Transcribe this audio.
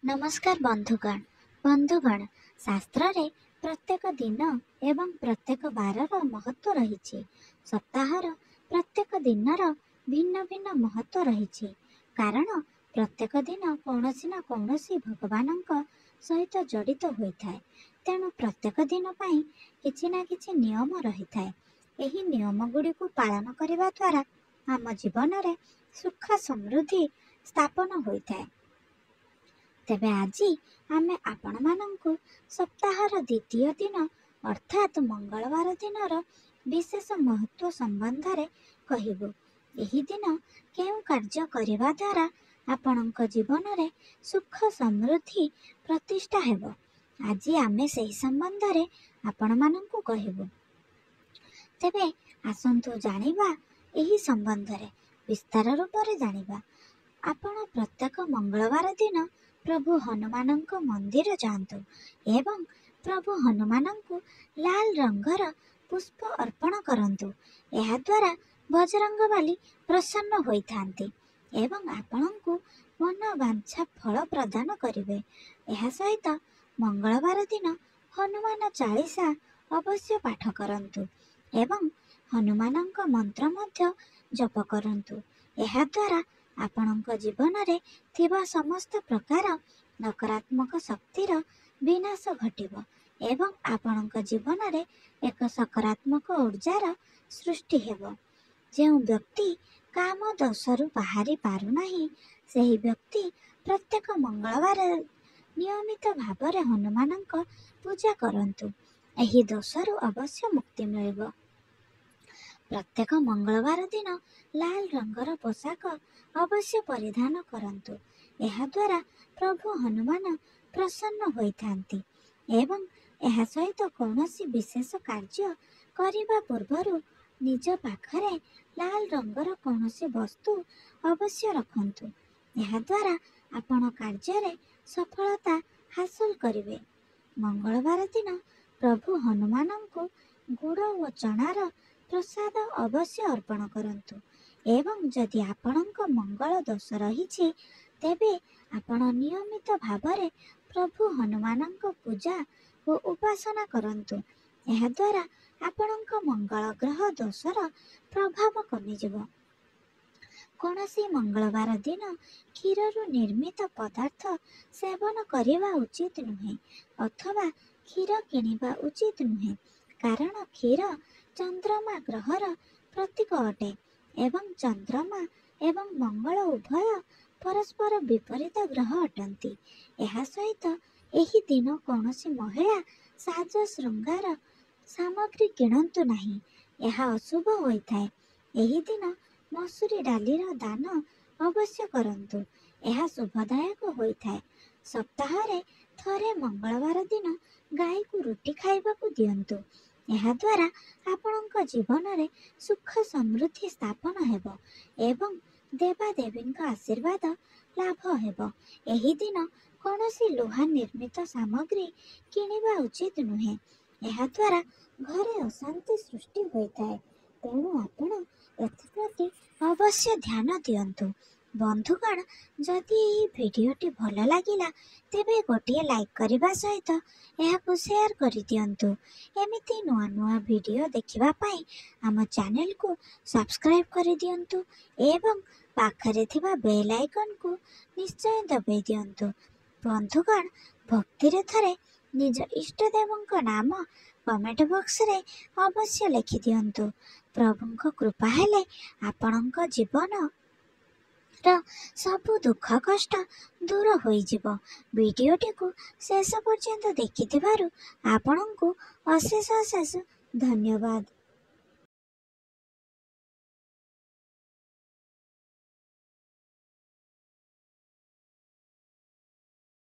नमस्कार बंधुगण शास्त्र रे प्रत्येक दिन एवं प्रत्येक बारर महत्व रही। सप्ताहर प्रत्येक दिनर भिन्न भिन्न महत्व रही। कारण प्रत्येक दिन कौनसी ना कौनसी भगवान सहित जड़ित होता है। तेणु प्रत्येक दिन पाई किछि ना किछि नियम रही था। यही नियम गुड़ी को पालन करने द्वारा आम जीवन में सुख समृद्धि स्थापन होता है। तेबे आजी आमे आपण मानंकु सप्ताहर द्वितीय दिन अर्थात मंगलवार दिनर विशेष महत्व संबंध रे कहिबो। एही दिन केउ कार्य करिवा द्वारा आपणक जीवन रे सुख समृद्धि प्रतिष्ठा हेबो। आजी आमे सेही संबंध रे आपण मानंकु कहिबो। तेबे आसंतु जानिबा एही संबंध रे विस्तार रूप रे जानिबा। आपण प्रत्येक मंगलवार दिन प्रभु हनुमान मंदिर जातु एवं प्रभु हनुमान को लाल रंगर पुष्प अर्पण करंतु। यह द्वारा बजरंगबली प्रसन्न होइथांती एवं आपणଙ୍କୁ मन वांछा फल प्रदान करिवे। यह सहित मंगलवार दिन हनुमान चालीसा अवश्य पाठ करंतु एवं हनुमानଙ୍କ मंत्र मध्य जप करंतु। यह द्वारा आपणଙ୍କ जीवନରେ ଥିବା ସମସ୍ତ प्रकार नकारात्मक शक्तिर विनाश घटिବ एवं आपणଙ୍କ जीवନରେ एक सकारात्मक ऊर्जार सृष्टि हेब। ଯେଉଁ व्यक्ति काम दोषरू बाहरी पारुनाही ସେହି व्यक्ति प्रत्येक मंगलवार नियमित भाବରେ हनुमानଙ୍କ पूजा करंतु। एही दोषरू अवश्य मुक्ति मिलिବ। प्रत्येक मंगलवार दिन लाल रंगर पोशाक अवश्य परिधान करंतु। यह द्वारा प्रभु हनुमान प्रसन्न होइथांती एवं यह सहित कौनसी विशेष कार्य करिबा पूर्वरु निज पाखरे लाल रंगर कौनसी वस्तु अवश्य रखंतु। यह द्वारा आपण कार्य रे सफलता हासिल करिवे। मंगलवार दिन प्रभु हनुमान को गुड़ और चणार प्रसाद अवश्य अर्पण करंतु एवं जदि आपणଙ୍କ मंगल दोष रही तेबे आपण नियमित भावरे प्रभु हनुमानଙ୍କ पूजा और उपासना करंतु। यह द्वारा आपणଙ୍କ मंगल ग्रह दोषर प्रभाव कमिजिव। कौनसी मंगलवार दिन क्षीररु निर्मित पदार्थ सेवन करिवा उचित नुहे अथवा क्षीर किनिबा उचित नुहे। कारण क्षीर चंद्रमा ग्रहर प्रतीक अटे एवं चंद्रमा एवं मंगल उभय परस्पर विपरीत ग्रह अटंती। यह सहित एही दिन कौनसी महिला साज श्रृंगार सामग्री किणंतु नाही। यह अशुभ होइथाय। एही दिन मसूरी डालीर दान अवश्य करंतु। यह शुभदायक होइथाय। सप्ताह रे थरे मंगलवार दिन गाय को रुटी खाइबाकू दियंतु। यह द्वारा आपणଙ୍କ जीवନରେ सुख समृद्धि स्थापन हेब एवं देवादेवीଙ୍କ आशीर्वाद लाभ हेब। एही दिन कौनसी लुहा निर्मित सामग्री किनिबा उचित नुहे। यह द्वारा घरे अशांति सृष्टि होइथाय। तेणु आपण एथिप्रति अवश्य ध्यान दियंतु। बंधुगण जदि यही भिडियोटी भल लागिला तेबे गोटे लाइक करने सहित यह शेयर कर दियंतु। एमिति नुआ नुआ वीडियो देखिबा पाई आम चैनल को सब्सक्राइब कर दियंतु एवं पाखरे थिबा बेल आइकन को निश्चय दबाई दियंतु। बंधुगण भक्ति रे थरे निज इष्ट देवଙ୍କ नाम कमेंट बॉक्स रे अवश्य लिखि दियंतु। प्रभुଙ୍କ कृपा हेले आपणଙ୍କ जीवन सबु दुख कष्ट दूर होइजिब। वीडियोटी को शेष पर्यंत देखिथिबारु आपणଙ୍କୁ अशेष अशेष धन्यवाद।